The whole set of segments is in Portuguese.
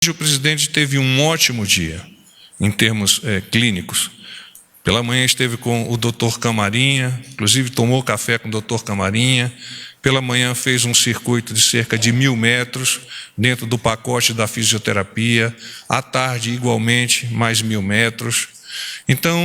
O presidente teve um ótimo dia, em termos clínicos. Pela manhã esteve com o doutor Camarinha, inclusive tomou café com o doutor Camarinha. Pela manhã fez um circuito de cerca de 1.000 metros, dentro do pacote da fisioterapia. À tarde, igualmente, mais 1.000 metros. Então,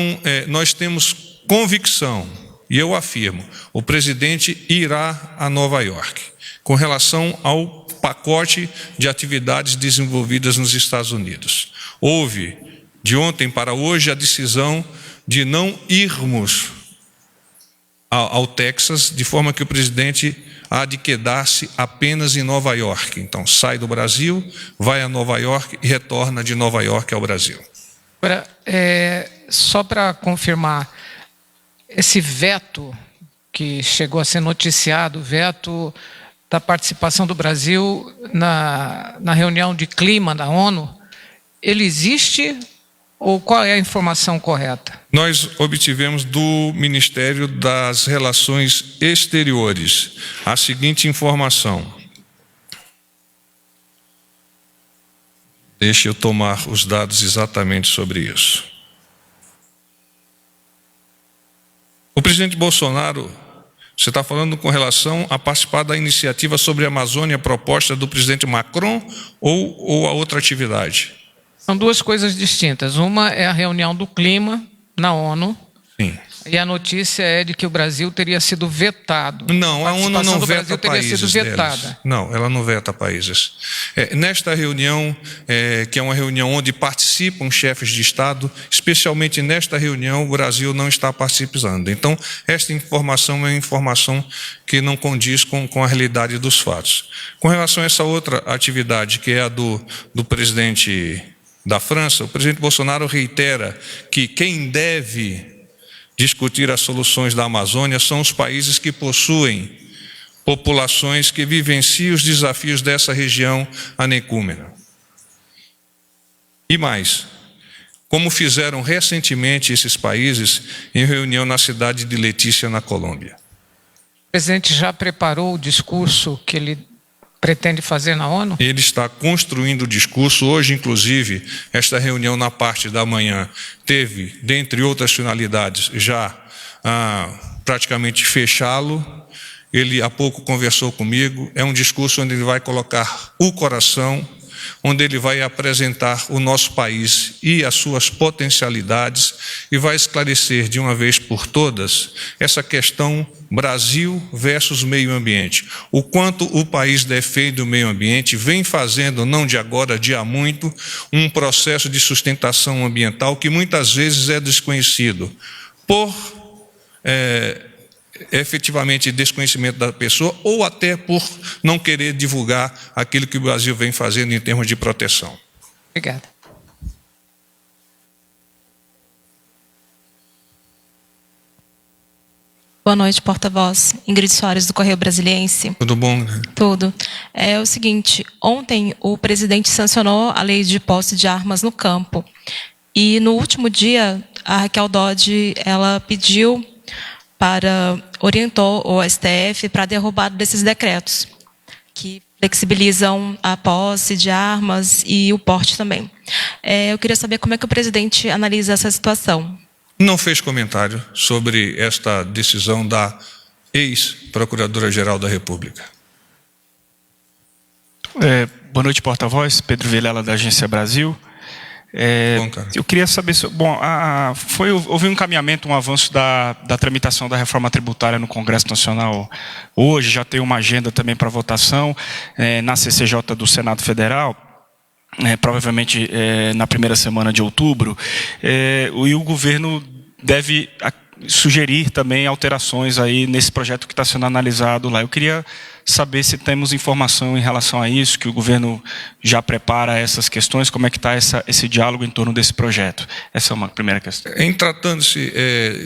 nós temos convicção, e eu afirmo, o presidente irá a Nova York, com relação ao pacote de atividades desenvolvidas nos Estados Unidos. Houve, de ontem para hoje, a decisão de não irmos ao Texas, de forma que o presidente há de quedar-se apenas em Nova York. Então, sai do Brasil, vai a Nova York e retorna de Nova York ao Brasil. Agora, só para confirmar, esse veto que chegou a ser noticiado, o veto da participação do Brasil na reunião de clima da ONU, ele existe ou qual é a informação correta? Nós obtivemos do Ministério das Relações Exteriores a seguinte informação. Deixe eu tomar os dados exatamente sobre isso. O presidente Bolsonaro, você está falando com relação a participar da iniciativa sobre a Amazônia proposta do presidente Macron ou a outra atividade? São duas coisas distintas. Uma é a reunião do clima na ONU. Sim. E a notícia é de que o Brasil teria sido vetado. Não, a ONU não veta países deles. Não, ela não veta países. Nesta reunião, que é uma reunião onde participam chefes de Estado, especialmente nesta reunião, o Brasil não está participando. Então, esta informação é uma informação que não condiz com a realidade dos fatos. Com relação a essa outra atividade, que é a do presidente da França, o presidente Bolsonaro reitera que quem deve discutir as soluções da Amazônia são os países que possuem populações que vivenciam os desafios dessa região anencúmena. E mais, como fizeram recentemente esses países em reunião na cidade de Letícia, na Colômbia. O presidente já preparou o discurso que ele pretende fazer na ONU? Ele está construindo o discurso. Hoje, inclusive, esta reunião na parte da manhã teve, dentre outras finalidades, já praticamente fechá-lo. Ele há pouco conversou comigo. É um discurso onde ele vai colocar o coração, onde ele vai apresentar o nosso país e as suas potencialidades e vai esclarecer de uma vez por todas essa questão Brasil versus meio ambiente. O quanto o país defende o meio ambiente, vem fazendo, não de agora, de há muito, um processo de sustentação ambiental que muitas vezes é desconhecido por efetivamente desconhecimento da pessoa ou até por não querer divulgar aquilo que o Brasil vem fazendo em termos de proteção. Obrigada. Boa noite, porta-voz. Ingrid Soares, do Correio Brasiliense. Tudo bom? Tudo. É o seguinte, ontem o presidente sancionou a lei de posse de armas no campo. E no último dia, a Raquel Dodge, ela orientou o STF para a derrubada desses decretos, que flexibilizam a posse de armas e o porte também. Eu queria saber como é que o presidente analisa essa situação. Não fez comentário sobre esta decisão da ex-procuradora-geral da República. Boa noite, porta-voz. Pedro Vilela, da Agência Brasil. Bom, cara. Eu queria saber... houve um encaminhamento, um avanço da tramitação da reforma tributária no Congresso Nacional hoje, já tem uma agenda também para votação na CCJ do Senado Federal, provavelmente na primeira semana de outubro, e o governo deve sugerir também alterações aí nesse projeto que está sendo analisado lá. Eu queria saber se temos informação em relação a isso, que o governo já prepara essas questões, como é que está esse diálogo em torno desse projeto. Essa é uma primeira questão. Em tratando-se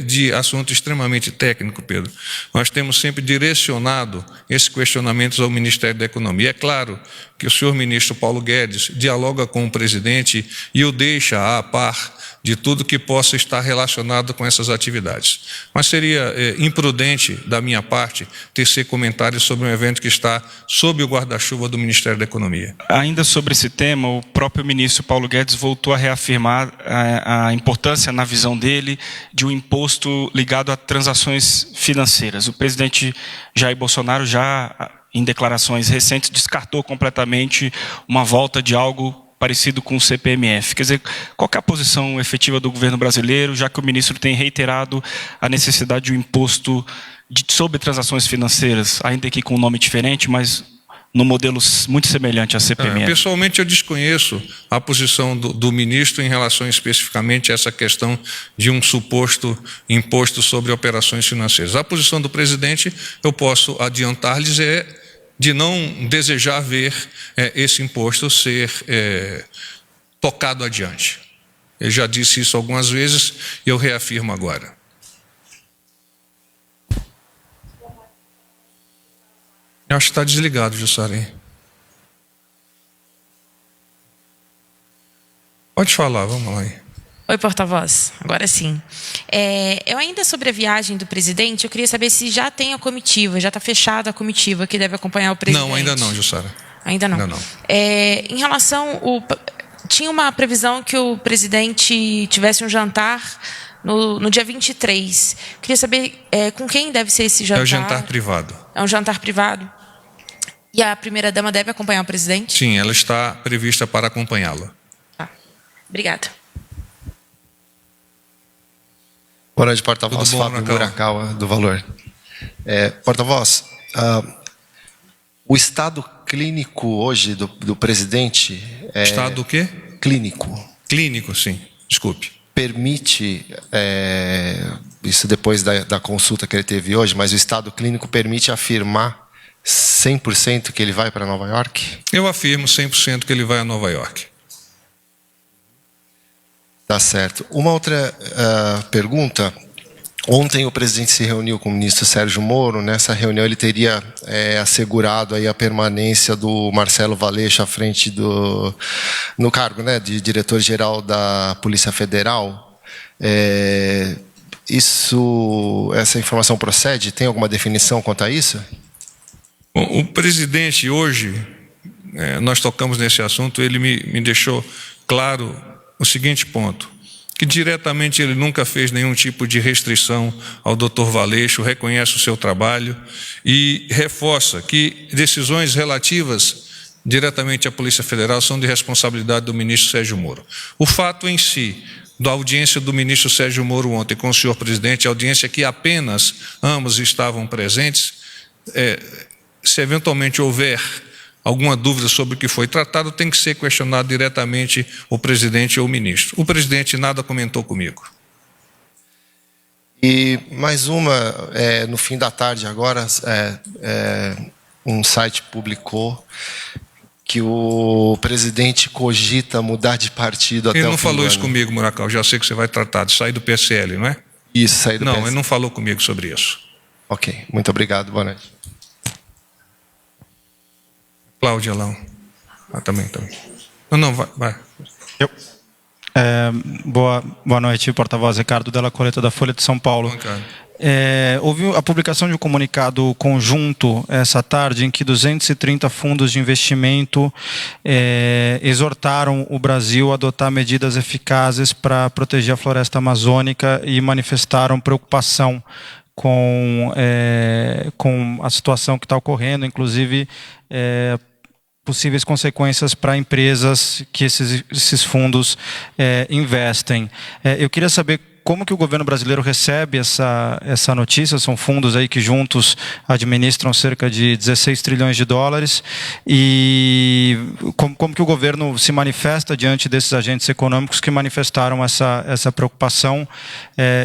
de assunto extremamente técnico, Pedro, nós temos sempre direcionado esses questionamentos ao Ministério da Economia. É claro que o senhor ministro Paulo Guedes dialoga com o presidente e o deixa a par de tudo que possa estar relacionado com essas atividades. Mas seria imprudente da minha parte tecer comentários sobre um evento evento que está sob o guarda-chuva do Ministério da Economia. Ainda sobre esse tema, o próprio ministro Paulo Guedes voltou a reafirmar a importância, na visão dele, de um imposto ligado a transações financeiras. O presidente Jair Bolsonaro já, em declarações recentes, descartou completamente uma volta de algo parecido com o CPMF. Quer dizer, qual que é a posição efetiva do governo brasileiro, já que o ministro tem reiterado a necessidade de um imposto sobre transações financeiras, ainda que com um nome diferente, mas num modelo muito semelhante à CPMF? Pessoalmente, eu desconheço a posição do ministro em relação especificamente a essa questão de um suposto imposto sobre operações financeiras. A posição do presidente, eu posso adiantar-lhes, é de não desejar ver esse imposto ser tocado adiante. Ele já disse isso algumas vezes e eu reafirmo agora. Eu acho que está desligado, Jussarém. Pode falar, vamos lá aí. Oi, porta-voz. Agora sim. Eu ainda sobre a viagem do presidente, eu queria saber se já tem a comitiva, já está fechada a comitiva que deve acompanhar o presidente. Não, ainda não, Jussara. Ainda não. Ainda não. Em relação... Tinha uma previsão que o presidente tivesse um jantar no dia 23. Queria saber com quem deve ser esse jantar. É o jantar privado. É um jantar privado. E a primeira-dama deve acompanhar o presidente? Sim, ela está prevista para acompanhá-lo. Tá. Obrigada. Boa noite, porta-voz. Tudo bom, Fábio Murakawa, do Valor. Porta-voz, o estado clínico hoje do presidente... Estado do quê? Clínico. Clínico, sim. Desculpe. Permite, isso depois da consulta que ele teve hoje, mas o estado clínico permite afirmar 100% que ele vai para Nova York? Eu afirmo 100% que ele vai a Nova York. Tá certo. Uma outra pergunta. Ontem o presidente se reuniu com o ministro Sérgio Moro. Nessa reunião ele teria assegurado aí a permanência do Marcelo Valeixo à frente no cargo, né, de diretor-geral da Polícia Federal. Essa informação procede? Tem alguma definição quanto a isso? Bom, o presidente hoje, nós tocamos nesse assunto, ele me deixou claro o seguinte ponto, que diretamente ele nunca fez nenhum tipo de restrição ao Dr. Valeixo, reconhece o seu trabalho e reforça que decisões relativas diretamente à Polícia Federal são de responsabilidade do ministro Sérgio Moro. O fato em si, da audiência do ministro Sérgio Moro ontem com o senhor presidente, audiência que apenas ambos estavam presentes, se eventualmente houver alguma dúvida sobre o que foi tratado, tem que ser questionado diretamente o presidente ou o ministro. O presidente nada comentou comigo. E mais uma, no fim da tarde agora, um site publicou que o presidente cogita mudar de partido até o fim do ano. Ele não falou isso comigo, Murakawa, já sei que você vai tratar de sair do PSL, não é? Isso, sair do PSL. Não, ele não falou comigo sobre isso. Ok, muito obrigado, boa noite. Cláudia Lão. Também. Não, vai. Boa noite, porta-voz Ricardo Della Coleta, da Folha de São Paulo. Houve a publicação de um comunicado conjunto essa tarde em que 230 fundos de investimento exortaram o Brasil a adotar medidas eficazes para proteger a floresta amazônica e manifestaram preocupação com a situação que está ocorrendo, inclusive possíveis consequências para empresas que esses fundos investem. Eu queria saber como que o governo brasileiro recebe essa notícia. São fundos aí que juntos administram cerca de 16 trilhões de dólares. E como que o governo se manifesta diante desses agentes econômicos que manifestaram essa preocupação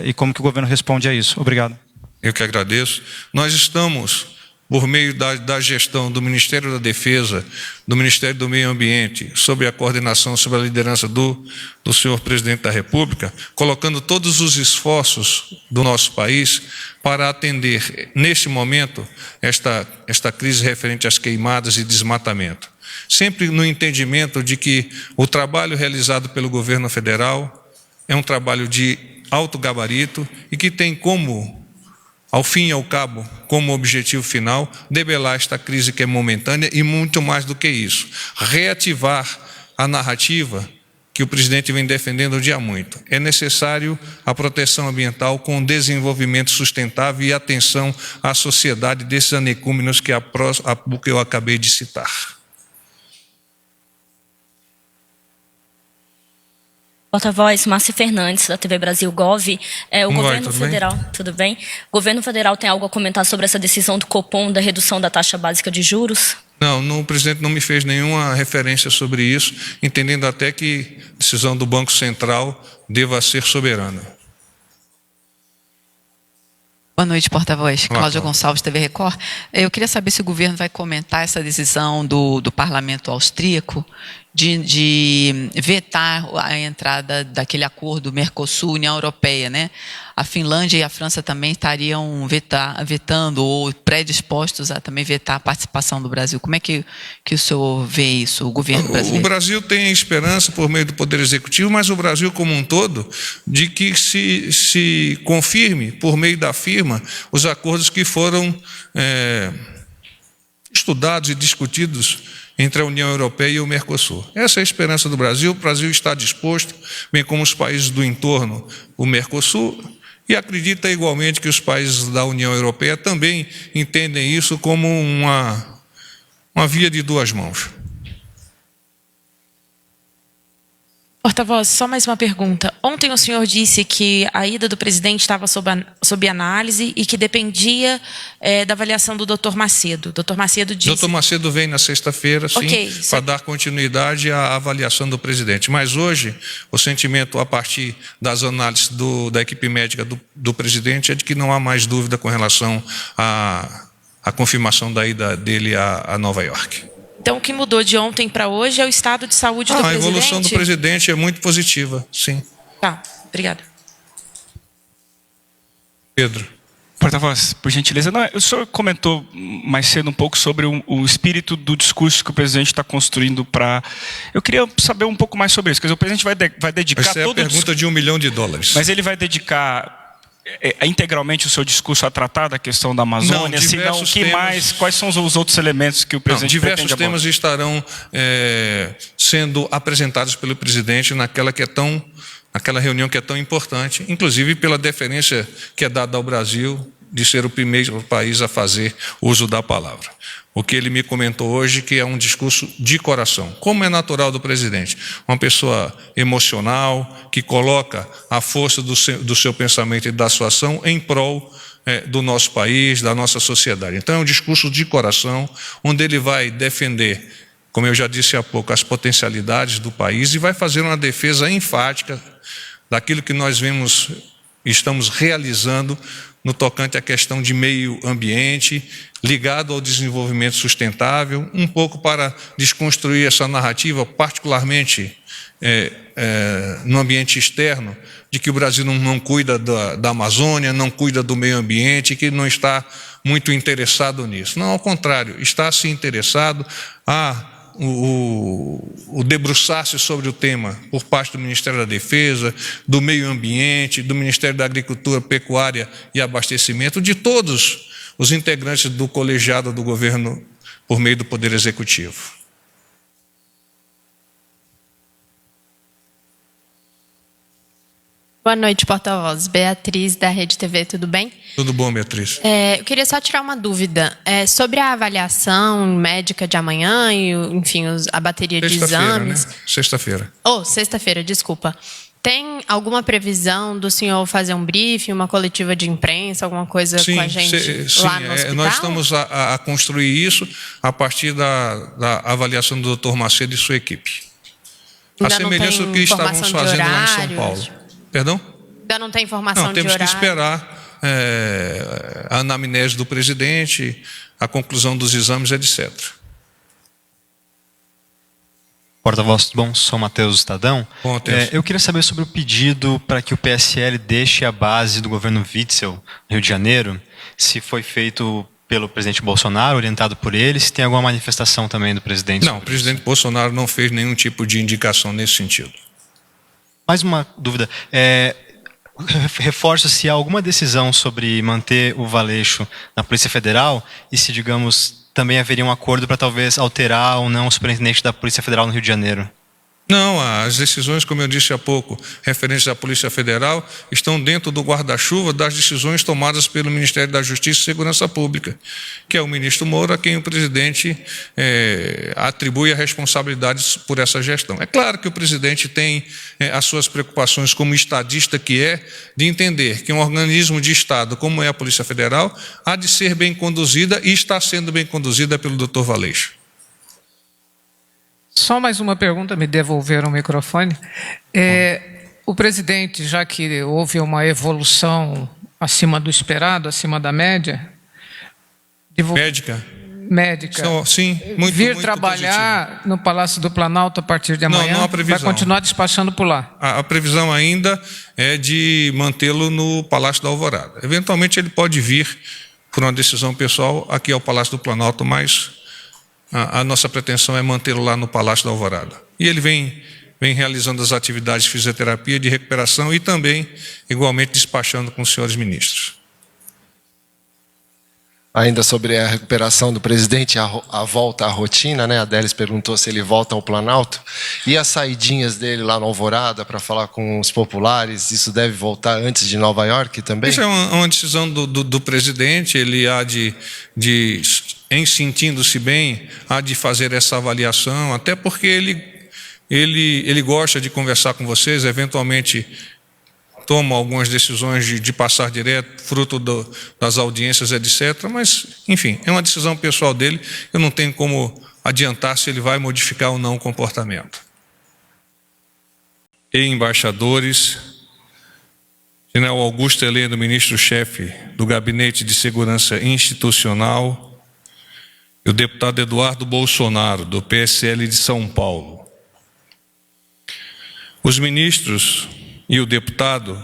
e como que o governo responde a isso? Obrigado. Eu que agradeço. Nós estamos, por meio da gestão do Ministério da Defesa, do Ministério do Meio Ambiente, sob a coordenação, sob a liderança do senhor Presidente da República, colocando todos os esforços do nosso país para atender, neste momento, esta crise referente às queimadas e desmatamento. Sempre no entendimento de que o trabalho realizado pelo governo federal é um trabalho de alto gabarito e que tem como ao fim e ao cabo, como objetivo final, debelar esta crise que é momentânea e muito mais do que isso, reativar a narrativa que o presidente vem defendendo há muito. É necessário a proteção ambiental com desenvolvimento sustentável e atenção à sociedade desses anecúmenos que eu acabei de citar. Porta-voz, Márcia Fernandes, da TV Brasil Gov. O governo federal, tudo bem? O governo federal tem algo a comentar sobre essa decisão do Copom da redução da taxa básica de juros? Não, o presidente não me fez nenhuma referência sobre isso, entendendo até que a decisão do Banco Central deva ser soberana. Boa noite, porta-voz. Cláudia Gonçalves, TV Record. Eu queria saber se o governo vai comentar essa decisão do parlamento austríaco de vetar a entrada daquele acordo Mercosul-União Europeia, né? A Finlândia e a França também estariam vetando ou predispostos a também vetar a participação do Brasil. Como é que o senhor vê isso, o governo brasileiro? O Brasil tem esperança, por meio do Poder Executivo, mas o Brasil como um todo, de que se confirme, por meio da firma, os acordos que foram estudados e discutidos entre a União Europeia e o Mercosul. Essa é a esperança do Brasil. O Brasil está disposto, bem como os países do entorno, o Mercosul, e acredita igualmente que os países da União Europeia também entendem isso como uma via de duas mãos. Porta-voz, só mais uma pergunta. Ontem o senhor disse que a ida do presidente estava sob análise e que dependia da avaliação do doutor Macedo. Doutor Macedo disse... Doutor Macedo vem na sexta-feira, sim, para dar continuidade à avaliação do presidente. Mas hoje, o sentimento a partir das análises da equipe médica do presidente é de que não há mais dúvida com relação à confirmação da ida dele a Nova York. Então, o que mudou de ontem para hoje é o estado de saúde do presidente? A evolução do presidente é muito positiva, sim. Tá, obrigada. Pedro. Porta-voz, por gentileza. Não, o senhor comentou mais cedo um pouco sobre o espírito do discurso que o presidente está construindo para... Eu queria saber um pouco mais sobre isso. Quer dizer, o presidente vai dedicar... Essa é a pergunta de $1 milhão. Mas ele vai dedicar... integralmente o seu discurso a tratar da questão da Amazônia? Se não, o que mais? Quais são os outros elementos que o presidente pretende abordar? Diversos temas estarão sendo apresentados pelo presidente naquela reunião que é tão importante, inclusive pela deferência que é dada ao Brasil de ser o primeiro país a fazer uso da palavra. O que ele me comentou hoje, que é um discurso de coração, como é natural do presidente. Uma pessoa emocional, que coloca a força do seu pensamento e da sua ação em prol do nosso país, da nossa sociedade. Então é um discurso de coração, onde ele vai defender, como eu já disse há pouco, as potencialidades do país e vai fazer uma defesa enfática daquilo que nós estamos realizando no tocante à questão de meio ambiente, ligado ao desenvolvimento sustentável, um pouco para desconstruir essa narrativa, particularmente no ambiente externo, de que o Brasil não cuida da Amazônia, não cuida do meio ambiente, que não está muito interessado nisso. Não, ao contrário, está sim interessado o debruçar-se sobre o tema por parte do Ministério da Defesa, do Meio Ambiente, do Ministério da Agricultura, Pecuária e Abastecimento, de todos os integrantes do colegiado do governo por meio do Poder Executivo. Boa noite, porta-voz. Beatriz, da Rede TV, tudo bem? Tudo bom, Beatriz? Eu queria só tirar uma dúvida. Sobre a avaliação médica de amanhã e, enfim, a bateria de exames... Né? Sexta-feira. Sexta-feira, desculpa. Tem alguma previsão do senhor fazer um briefing, uma coletiva de imprensa, alguma coisa com a gente lá no hospital? Nós estamos a construir isso a partir da avaliação do Dr. Macedo e sua equipe. Ainda a semelhança do que estávamos fazendo lá em São Paulo. Perdão? Ainda não tem informação de horário? Temos que esperar a anamnese do presidente, a conclusão dos exames, etc. Porta-voz, tudo bom? Sou Matheus Estadão. Bom, eu queria saber sobre o pedido para que o PSL deixe a base do governo Witzel, no Rio de Janeiro, se foi feito pelo presidente Bolsonaro, orientado por ele, se tem alguma manifestação também do presidente? Não, o presidente Bolsonaro não fez nenhum tipo de indicação nesse sentido. Mais uma dúvida. reforço se há alguma decisão sobre manter o Valeixo na Polícia Federal e se, digamos, também haveria um acordo para talvez alterar ou não o superintendente da Polícia Federal no Rio de Janeiro. Não, as decisões, como eu disse há pouco, referentes à Polícia Federal, estão dentro do guarda-chuva das decisões tomadas pelo Ministério da Justiça e Segurança Pública, que é o ministro Moro, a quem o presidente atribui a responsabilidade por essa gestão. É claro que o presidente tem as suas preocupações como estadista que é, de entender que um organismo de Estado, como é a Polícia Federal, há de ser bem conduzida e está sendo bem conduzida pelo Dr. Valeixo. Só mais uma pergunta, me devolveram o microfone. O presidente, já que houve uma evolução acima do esperado, acima da média... Médica. Sim, muito vir trabalhar positivo no Palácio do Planalto a partir de amanhã? Não há previsão. Vai continuar despachando por lá? A previsão ainda é de mantê-lo no Palácio da Alvorada. Eventualmente ele pode vir, por uma decisão pessoal, aqui ao Palácio do Planalto, mas a nossa pretensão é mantê-lo lá no Palácio da Alvorada. E ele vem realizando as atividades de fisioterapia, de recuperação e também, igualmente, despachando com os senhores ministros. Ainda sobre a recuperação do presidente, a volta à rotina, né? A Délis perguntou se ele volta ao Planalto. E as saidinhas dele lá no Alvorada para falar com os populares, isso deve voltar antes de Nova York também? Isso é uma decisão do presidente, ele há em sentindo-se bem, há de fazer essa avaliação, até porque ele gosta de conversar com vocês, eventualmente toma algumas decisões de passar direto, fruto das audiências, etc. Mas, enfim, é uma decisão pessoal dele, eu não tenho como adiantar se ele vai modificar ou não o comportamento. E embaixadores, General Augusto Heleno, ministro-chefe do Gabinete de Segurança Institucional, e o deputado Eduardo Bolsonaro, do PSL de São Paulo. Os ministros e o deputado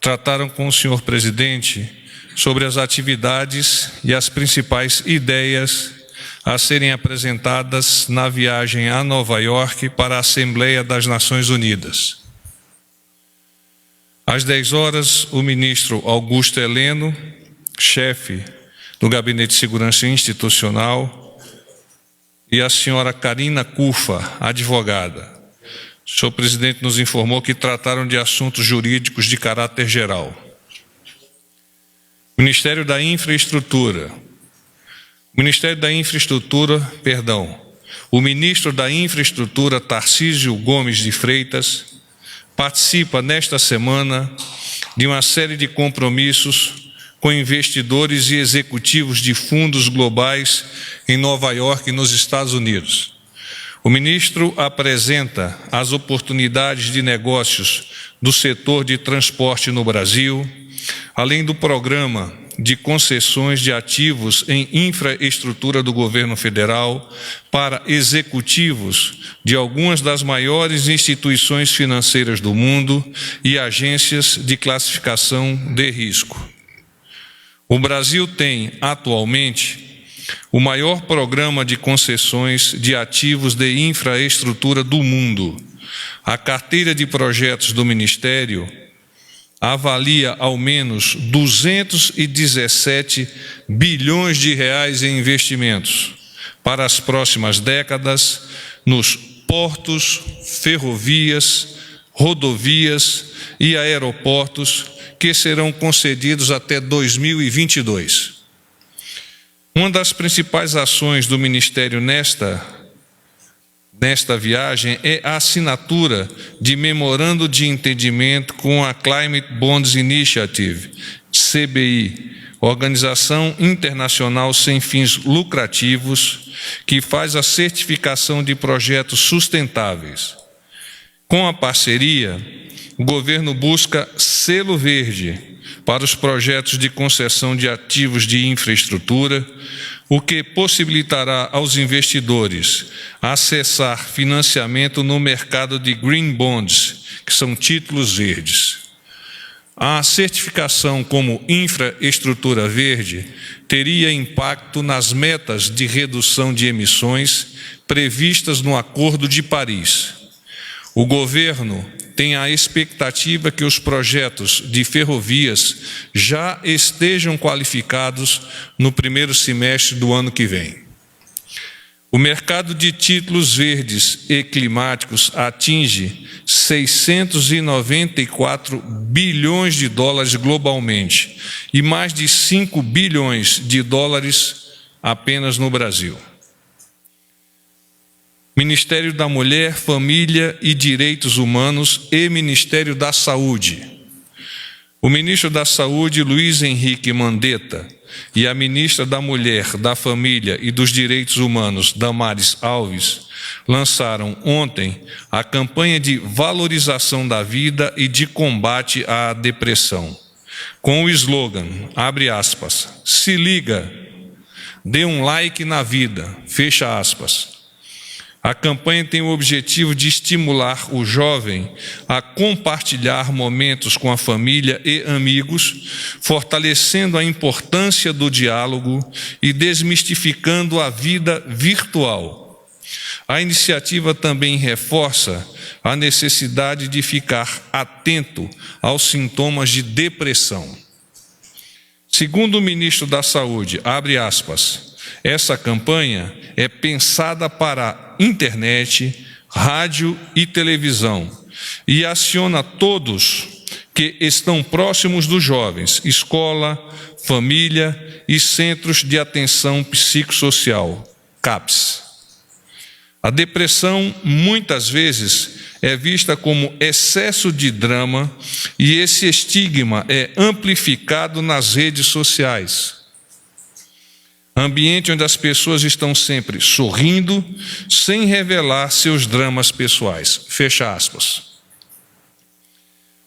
trataram com o senhor presidente sobre as atividades e as principais ideias a serem apresentadas na viagem a Nova York para a Assembleia das Nações Unidas. Às 10 horas, o ministro Augusto Heleno, chefe do Gabinete de Segurança Institucional, e a senhora Karina Cufa, advogada. O senhor presidente nos informou que trataram de assuntos jurídicos de caráter geral. Ministério da Infraestrutura. O ministro da Infraestrutura, Tarcísio Gomes de Freitas, participa nesta semana de uma série de compromissos com investidores e executivos de fundos globais em Nova York e nos Estados Unidos. O ministro apresenta as oportunidades de negócios do setor de transporte no Brasil, além do programa de concessões de ativos em infraestrutura do governo federal para executivos de algumas das maiores instituições financeiras do mundo e agências de classificação de risco. O Brasil tem, atualmente, o maior programa de concessões de ativos de infraestrutura do mundo. A carteira de projetos do Ministério avalia ao menos 217 bilhões de reais em investimentos para as próximas décadas nos portos, ferrovias, rodovias e aeroportos que serão concedidos até 2022. Uma das principais ações do Ministério nesta viagem é a assinatura de memorando de entendimento com a Climate Bonds Initiative, CBI, organização internacional sem fins lucrativos, que faz a certificação de projetos sustentáveis. Com a parceria, o governo busca selo verde para os projetos de concessão de ativos de infraestrutura, o que possibilitará aos investidores acessar financiamento no mercado de Green Bonds, que são títulos verdes. A certificação como infraestrutura verde teria impacto nas metas de redução de emissões previstas no Acordo de Paris. O governo tem a expectativa que os projetos de ferrovias já estejam qualificados no primeiro semestre do ano que vem. O mercado de títulos verdes e climáticos atinge 694 bilhões de dólares globalmente e mais de 5 bilhões de dólares apenas no Brasil. Ministério da Mulher, Família e Direitos Humanos e Ministério da Saúde. O ministro da Saúde, Luiz Henrique Mandetta, e a ministra da Mulher, da Família e dos Direitos Humanos, Damares Alves, lançaram ontem a campanha de valorização da vida e de combate à depressão, com o slogan, abre aspas, se liga, dê um like na vida, fecha aspas. A campanha tem o objetivo de estimular o jovem a compartilhar momentos com a família e amigos, fortalecendo a importância do diálogo e desmistificando a vida virtual. A iniciativa também reforça a necessidade de ficar atento aos sintomas de depressão. Segundo o ministro da Saúde, abre aspas, essa campanha é pensada para internet, rádio e televisão e aciona todos que estão próximos dos jovens, escola, família e centros de atenção psicossocial, CAPS. A depressão, muitas vezes, é vista como excesso de drama e esse estigma é amplificado nas redes sociais. Ambiente onde as pessoas estão sempre sorrindo, sem revelar seus dramas pessoais. Fecha aspas.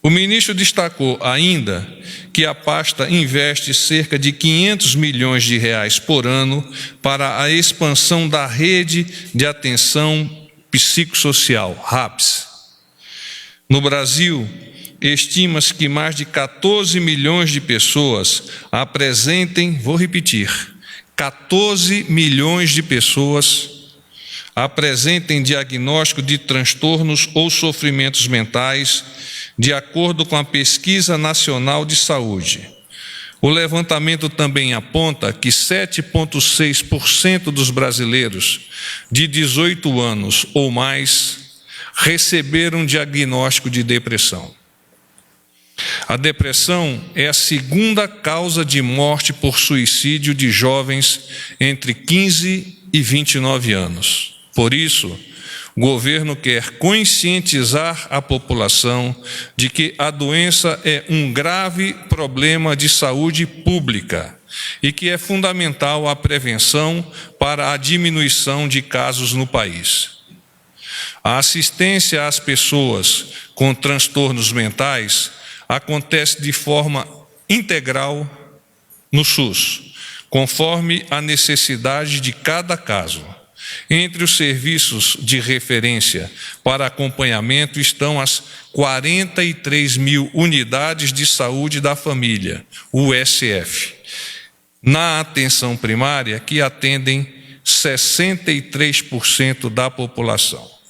O ministro destacou ainda que a pasta investe cerca de 500 milhões de reais por ano para a expansão da rede de atenção psicossocial, RAPS. No Brasil, estima-se que mais de 14 milhões de pessoas apresentem, vou repetir, 14 milhões de pessoas apresentem diagnóstico de transtornos ou sofrimentos mentais, de acordo com a Pesquisa Nacional de Saúde. O levantamento também aponta que 7,6% dos brasileiros de 18 anos ou mais receberam diagnóstico de depressão. A depressão é a segunda causa de morte por suicídio de jovens entre 15 e 29 anos. Por isso, o governo quer conscientizar a população de que a doença é um grave problema de saúde pública e que é fundamental a prevenção para a diminuição de casos no país. A assistência às pessoas com transtornos mentais acontece de forma integral no SUS, conforme a necessidade de cada caso. Entre os serviços de referência para acompanhamento estão as 43 mil unidades de saúde da família, USF, na atenção primária, que atendem 63% da população.